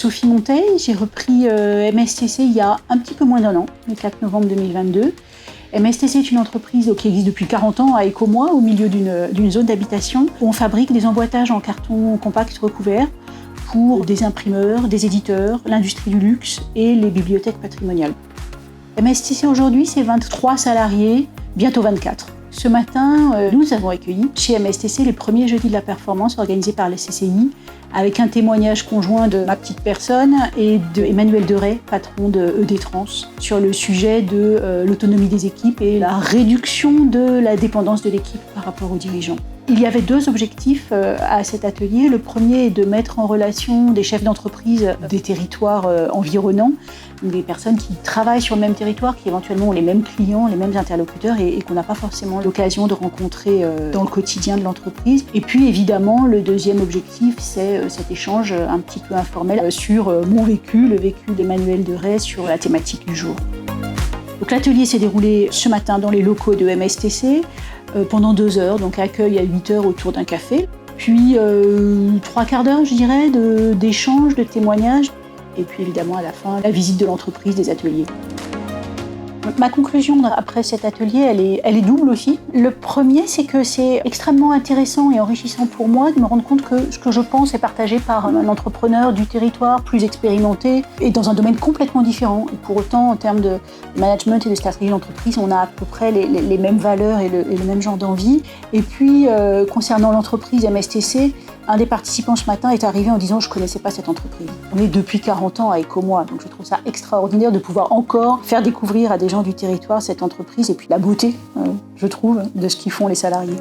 Sophie Monteil, j'ai repris MSTC il y a un petit peu moins d'1 an, le 4 novembre 2022. MSTC est une entreprise qui existe depuis 40 ans à Écomois, au milieu d'une zone d'habitation, où on fabrique des emboîtages en carton compact recouvert pour des imprimeurs, des éditeurs, l'industrie du luxe et les bibliothèques patrimoniales. MSTC aujourd'hui, c'est 23 salariés, bientôt 24. Ce matin, nous avons accueilli chez MSTC les premiers jeudis de la performance organisés par la CCI, avec un témoignage conjoint de ma petite personne et de Emmanuel Deray, patron de ED Trans, sur le sujet de l'autonomie des équipes et la réduction de la dépendance de l'équipe par rapport aux dirigeants. Il y avait 2 objectifs à cet atelier. Le premier est de mettre en relation des chefs d'entreprise des territoires environnants, des personnes qui travaillent sur le même territoire, qui éventuellement ont les mêmes clients, les mêmes interlocuteurs et qu'on n'a pas forcément l'occasion de rencontrer dans le quotidien de l'entreprise. Et puis évidemment, le deuxième objectif, c'est cet échange un petit peu informel sur mon vécu, le vécu d'Emmanuel Deray sur la thématique du jour. Donc l'atelier s'est déroulé ce matin dans les locaux de MSTC pendant 2 heures, donc accueil à 8 heures autour d'un café. Puis 3 quarts d'heure, je dirais, d'échanges, de témoignages. Et puis évidemment à la fin, la visite de l'entreprise, des ateliers. Ma conclusion après cet atelier, elle est double aussi. Le premier, c'est que c'est extrêmement intéressant et enrichissant pour moi de me rendre compte que ce que je pense est partagé par un entrepreneur du territoire plus expérimenté et dans un domaine complètement différent. Et pour autant, en termes de management et de stratégie d'entreprise, on a à peu près les mêmes valeurs et le même genre d'envie. Et puis, concernant l'entreprise MSTC, un des participants ce matin est arrivé en disant « je ne connaissais pas cette entreprise ». On est depuis 40 ans à Écomois, donc je trouve ça extraordinaire de pouvoir encore faire découvrir à des gens du territoire cette entreprise et puis la beauté, je trouve, de ce qu'ils font les salariés.